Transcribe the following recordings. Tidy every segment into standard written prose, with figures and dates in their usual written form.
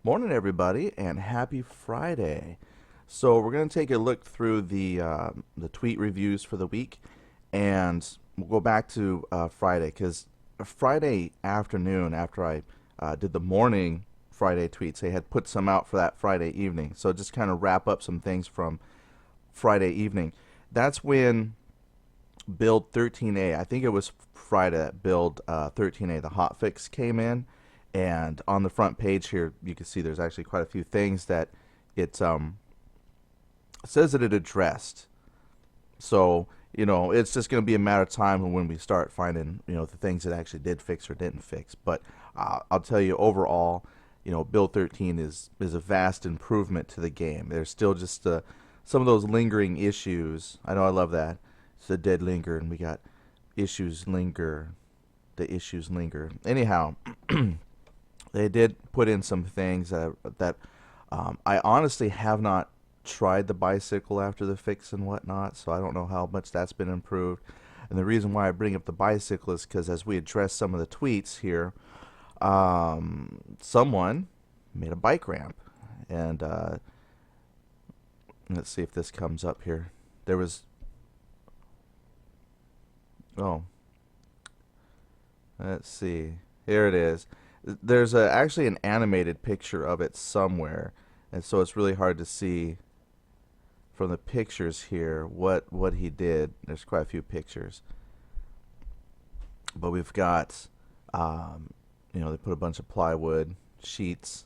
Morning, everybody, and happy Friday. So we're going to take a look through the tweet reviews for the week, and we'll go back to Friday because Friday afternoon, after I did the morning Friday tweets, they had put some out for that Friday evening. So just kind of wrap up some things from Friday evening. That's when build 13A. I think it was Friday that build 13A, the hotfix came in, and on the front page here, you can see there's actually quite a few things that it says that it addressed. So it's just going to be a matter of time when we start finding the things that actually did fix or didn't fix. But I'll tell you overall, build 13 is a vast improvement to the game. There's still just some of those lingering issues. I know I love that. It's a dead linger, and we got issues linger. The issues linger. Anyhow, they did put in some things that I honestly have not tried the bicycle after the fix and whatnot, so I don't know how much that's been improved. And the reason why I bring up the bicycle is because as we address some of the tweets here, someone made a bike ramp, and let's see if this comes up here. There was oh, let's see. Here it is. There's actually an animated picture of it somewhere, and so it's really hard to see from the pictures here what he did. There's quite a few pictures, but we've got they put a bunch of plywood sheets,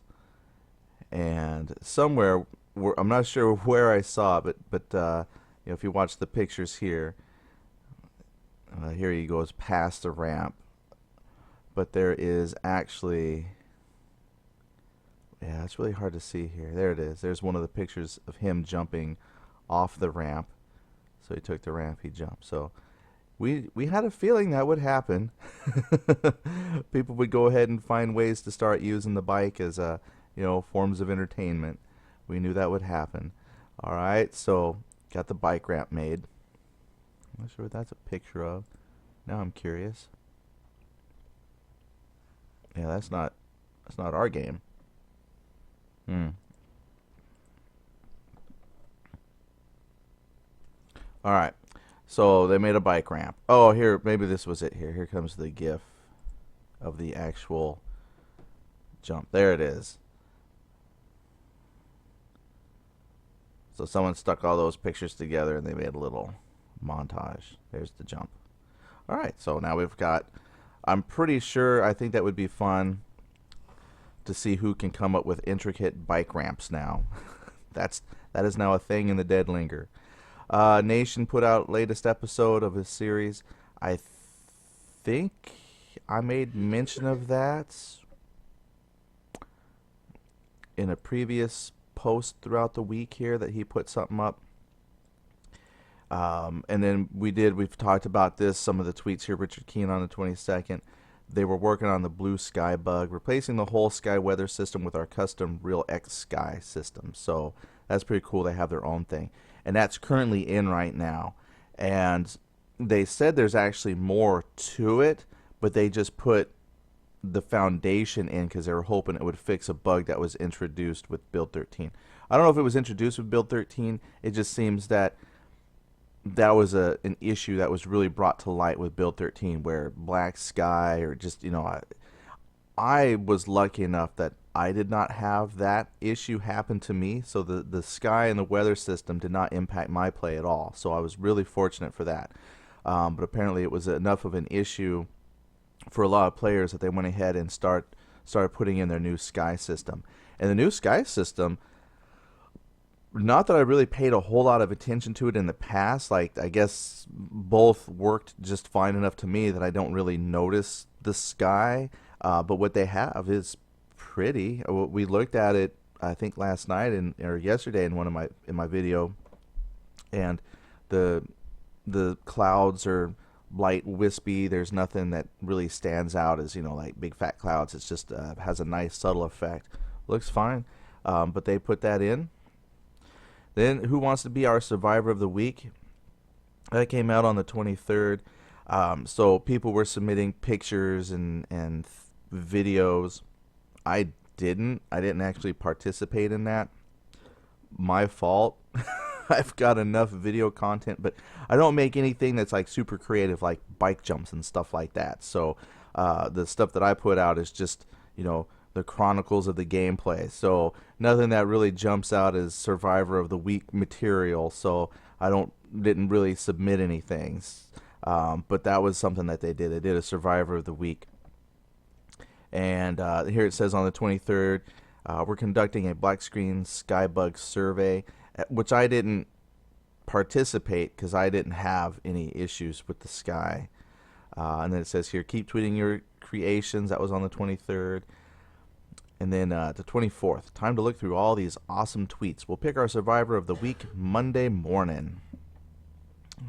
and somewhere I'm not sure where I saw, but if you watch the pictures here, here he goes past the ramp, but there is actually, yeah, it's really hard to see here. There it is. There's one of the pictures of him jumping off the ramp. So he took the ramp, he jumped. So we had a feeling that would happen. People would go ahead and find ways to start using the bike as forms of entertainment. We knew that would happen. All right, so got the bike ramp made. I'm not sure what that's a picture of. Now I'm curious. Yeah, that's not our game. Hmm. All right. So they made a bike ramp. Oh, here, maybe this was it here. Here comes the GIF of the actual jump. There it is. So someone stuck all those pictures together and they made a little montage. There's the jump. All right. So now we've got, I'm pretty sure, I think that would be fun to see who can come up with intricate bike ramps now. That is now a thing in the Dead Linger. Nation put out latest episode of his series. I think I made mention of that in a previous post throughout the week here that he put something up. And then we've talked about this, some of the tweets here. Richard Keene on the 22nd. They were working on the blue sky bug, replacing the whole sky weather system with our custom Real X Sky system. So that's pretty cool. They have their own thing. And that's currently in right now. And they said there's actually more to it, but they just put the foundation in because they were hoping it would fix a bug that was introduced with build 13. I don't know if it was introduced with build 13. It just seems that was an issue that was really brought to light with build 13, where black sky or just I was lucky enough that I did not have that issue happen to me, so the sky and the weather system did not impact my play at all, so I was really fortunate for that. But apparently it was enough of an issue for a lot of players that they went ahead and started putting in their new sky system. And the new sky system, not that I really paid a whole lot of attention to it in the past. Like, I guess both worked just fine enough to me that I don't really notice the sky. But what they have is pretty. We looked at it, I think last night or yesterday in my video, and the clouds are light wispy. There's nothing that really stands out as like big fat clouds. It's just has a nice subtle effect. Looks fine. But they put that in. Then, Who Wants to Be Our Survivor of the Week? That came out on the 23rd. So people were submitting pictures and videos. I I didn't actually participate in that. My fault. I've got enough video content, but I don't make anything that's like super creative, like bike jumps and stuff like that. So the stuff that I put out is just, the chronicles of the gameplay. So nothing that really jumps out as Survivor of the Week material. So I didn't really submit anything. But that was something that they did. They did a Survivor of the Week. And here it says on the 23rd, we're conducting a black screen skybug survey, which I didn't participate because I didn't have any issues with the sky. And then it says here, keep tweeting your creations. That was on the 23rd. And then the 24th, time to look through all these awesome tweets. We'll pick our Survivor of the Week Monday morning.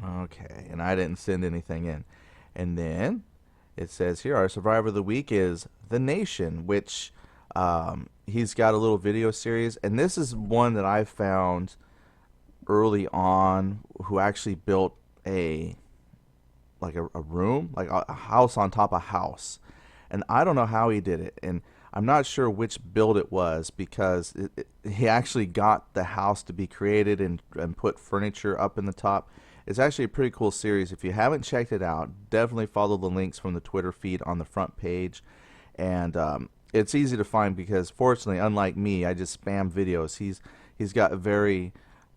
Okay, and I didn't send anything in. And then it says here, our Survivor of the Week is The Nation, which he's got a little video series. And this is one that I found early on who actually built a room, like a house on top of house. And I don't know how he did it. And I'm not sure which build it was because he actually got the house to be created and put furniture up in the top. It's actually a pretty cool series. If you haven't checked it out, definitely follow the links from the Twitter feed on the front page. And it's easy to find because, fortunately, unlike me, I just spam videos. He's got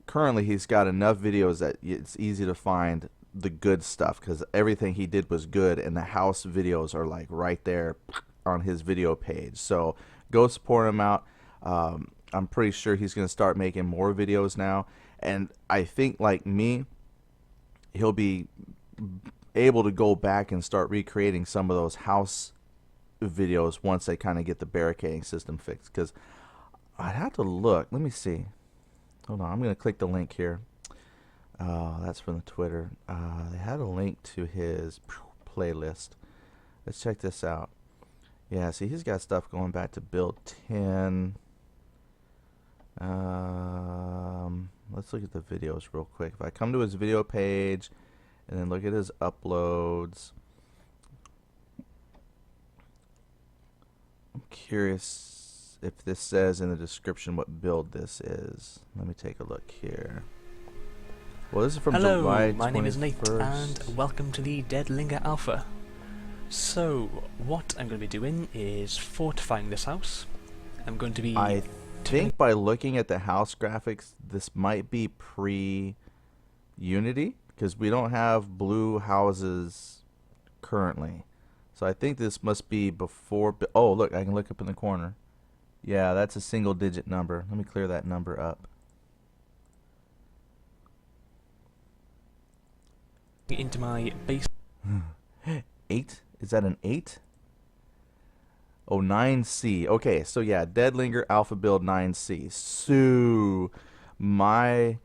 currently he's got enough videos that it's easy to find the good stuff because everything he did was good, and the house videos are like right there on his video page. So go support him out. I'm pretty sure he's going to start making more videos now, and I think, like me, he'll be able to go back and start recreating some of those house videos once they kind of get the barricading system fixed. Because I'd have to look. Let me see. Hold on. I'm going to click the link here. That's from the Twitter. They had a link to his playlist. Let's check this out. Yeah, see, he's got stuff going back to build 10. Let's look at the videos real quick. If I come to his video page and then look at his uploads, I'm curious if this says in the description what build this is. Let me take a look here. Well, this is from Hello, July 21st. My name is Nate, and welcome to the Dead Linger Alpha. So, what I'm going to be doing is fortifying this house. I'm going to be... I think by looking at the house graphics, this might be pre-Unity, because we don't have blue houses currently. So I think this must be before... Oh, look, I can look up in the corner. Yeah, that's a single-digit number. Let me clear that number up. Into my base. 8? Is that an 8? Oh, 9C. Okay, so yeah, Dead Linger Alpha Build 9C. So my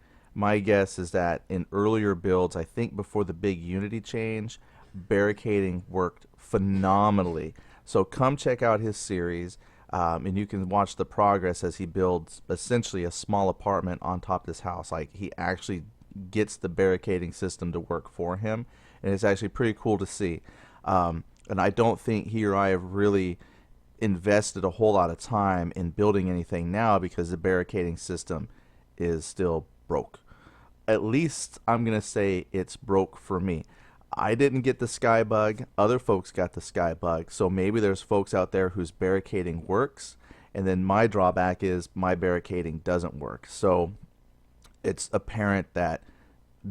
guess is that in earlier builds, I think before the big Unity change, barricading worked phenomenally. So come check out his series, and you can watch the progress as he builds essentially a small apartment on top of this house. Like, he actually gets the barricading system to work for him, and it's actually pretty cool to see. And I don't think he or I have really invested a whole lot of time in building anything now because the barricading system is still broke. At least I'm going to say it's broke for me. I didn't get the sky bug. Other folks got the sky bug. So maybe there's folks out there whose barricading works, and then my drawback is my barricading doesn't work. So it's apparent that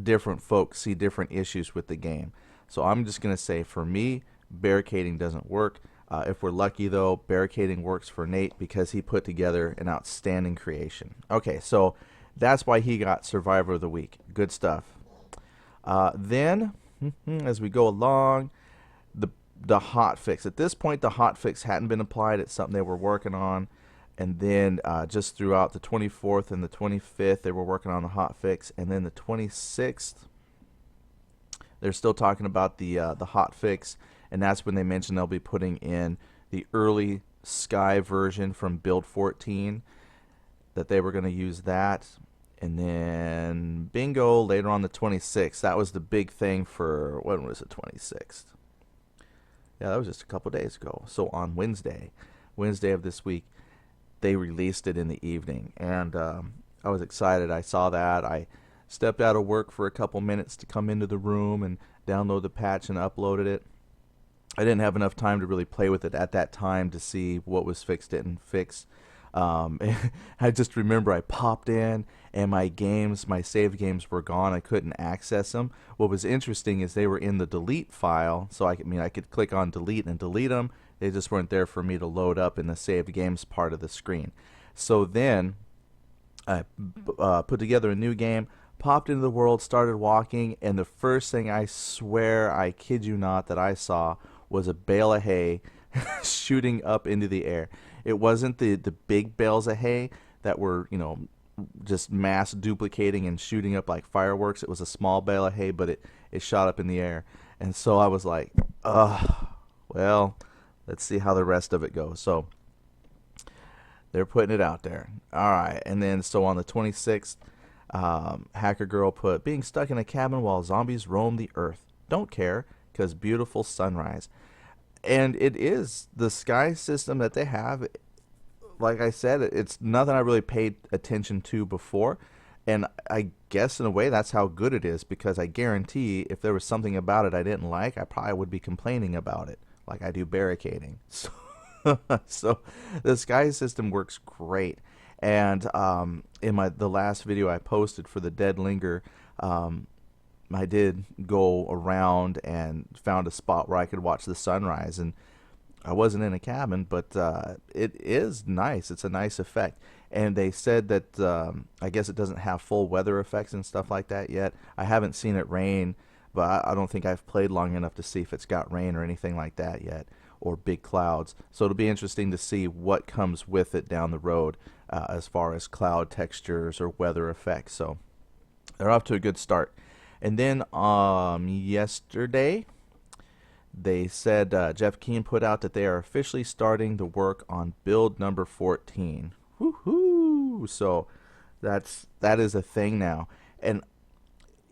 different folks see different issues with the game. So I'm just going to say, for me, barricading doesn't work. If we're lucky, though, barricading works for Nate because he put together an outstanding creation. Okay, so that's why he got Survivor of the Week. Good stuff. Then, as we go along, the hotfix. At this point, the hotfix hadn't been applied. It's something they were working on. And then just throughout the 24th and the 25th, they were working on the hotfix. And then the 26th, they're still talking about the hotfix. And that's when they mentioned they'll be putting in the early Sky version from build 14, that they were going to use that. And then bingo, later on the 26th. That was the big thing for, when was the 26th? Yeah, that was just a couple days ago. So on Wednesday of this week, they released it in the evening, and I was excited. I saw that. I stepped out of work for a couple minutes to come into the room and download the patch and uploaded it. I didn't have enough time to really play with it at that time to see what was fixed and fixed. Um, I just remember I popped in and my saved games were gone. I couldn't access them. What was interesting is they were in the delete file, so I could click on delete and delete them. They just weren't there for me to load up in the saved games part of the screen. So then I put together a new game, popped into the world, started walking, and the first thing, I swear, I kid you not, that I saw was a bale of hay shooting up into the air. It wasn't the big bales of hay that were, just mass duplicating and shooting up like fireworks. It was a small bale of hay, but it shot up in the air. And so I was like, well, let's see how the rest of it goes. So they're putting it out there. All right. And then so on the 26th, Hacker Girl put, being stuck in a cabin while zombies roam the earth. Don't care, because beautiful sunrise. And it is the sky system that they have. Like I said, it's nothing I really paid attention to before. And I guess in a way that's how good it is, because I guarantee if there was something about it I didn't like, I probably would be complaining about it, like I do barricading. So the sky system works great. And in the last video I posted for the Dead Linger, I did go around and found a spot where I could watch the sunrise, and I wasn't in a cabin, but it is nice. It's a nice effect. And they said that I guess it doesn't have full weather effects and stuff like that yet. I haven't seen it rain, but I don't think I've played long enough to see if it's got rain or anything like that yet, or big clouds. So it'll be interesting to see what comes with it down the road as far as cloud textures or weather effects. So they're off to a good start. And then yesterday, they said Jeff Keen put out that they are officially starting the work on build number 14. Woohoo! So that is a thing now, and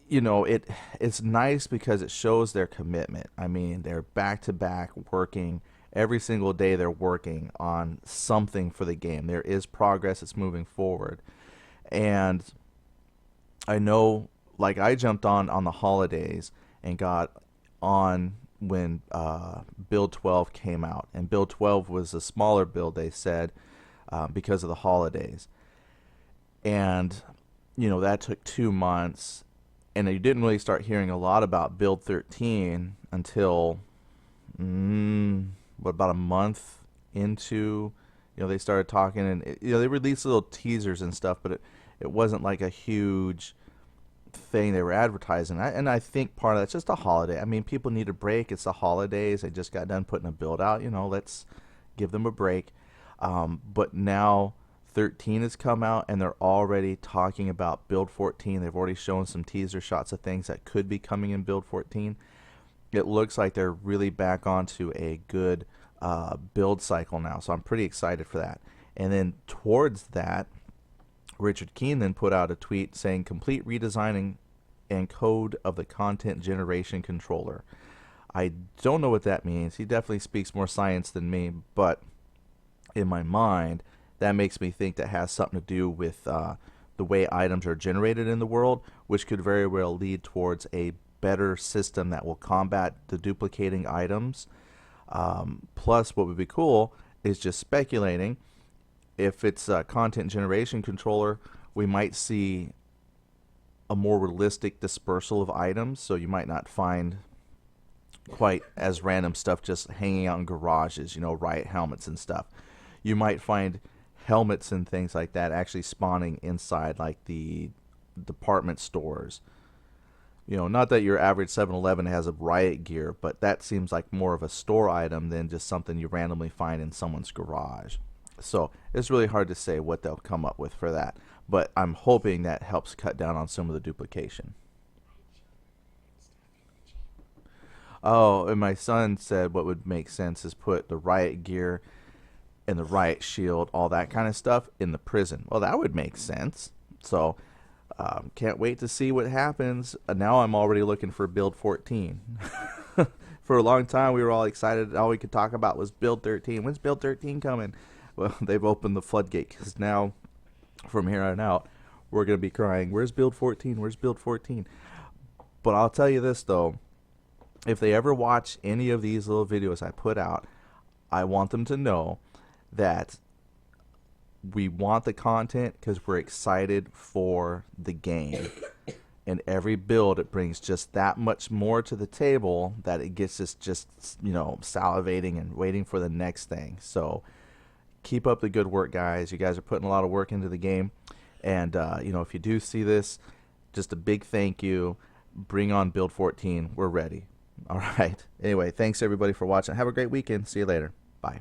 it's nice because it shows their commitment. I mean, they're back to back working every single day. They're working on something for the game. There is progress. It's moving forward, and I know. Like, I jumped on the holidays and got on when build 12 came out, and build 12 was a smaller build, they said, because of the holidays. And that took 2 months, and you didn't really start hearing a lot about build 13 until about a month into, they started talking, and they released little teasers and stuff, but it wasn't like a huge thing they were advertising. And I think part of that's just a holiday. I mean, people need a break. It's the holidays. They just got done putting a build out. Let's give them a break. But now 13 has come out, and they're already talking about build 14. They've already shown some teaser shots of things that could be coming in build 14. It looks like they're really back onto a good build cycle now. So I'm pretty excited for that. And then towards that, Richard Keen then put out a tweet saying complete redesigning and code of the content generation controller. I don't know what that means. He definitely speaks more science than me, but in my mind, that makes me think that has something to do with the way items are generated in the world, which could very well lead towards a better system that will combat the duplicating items. Plus, what would be cool is just speculating. If it's a content generation controller, we might see a more realistic dispersal of items, so you might not find quite as random stuff just hanging out in garages, riot helmets and stuff. You might find helmets and things like that actually spawning inside like the department stores. Not that your average 7-Eleven has a riot gear, but that seems like more of a store item than just something you randomly find in someone's garage. So it's really hard to say what they'll come up with for that, but I'm hoping that helps cut down on some of the duplication. Oh, and my son said what would make sense is put the riot gear and the riot shield, all that kind of stuff, in the prison. Well, that would make sense. So can't wait to see what happens. Now I'm already looking for build 14. For a long time we were all excited. All we could talk about was build 13. When's build 13 coming? Well, they've opened the floodgate because now, from here on out, we're going to be crying, where's build 14? Where's build 14? But I'll tell you this, though. If they ever watch any of these little videos I put out, I want them to know that we want the content because we're excited for the game. And every build, it brings just that much more to the table that it gets us just, salivating and waiting for the next thing. So keep up the good work, guys. You guys are putting a lot of work into the game. And, if you do see this, just a big thank you. Bring on build 14. We're ready. All right. Anyway, thanks everybody for watching. Have a great weekend. See you later. Bye.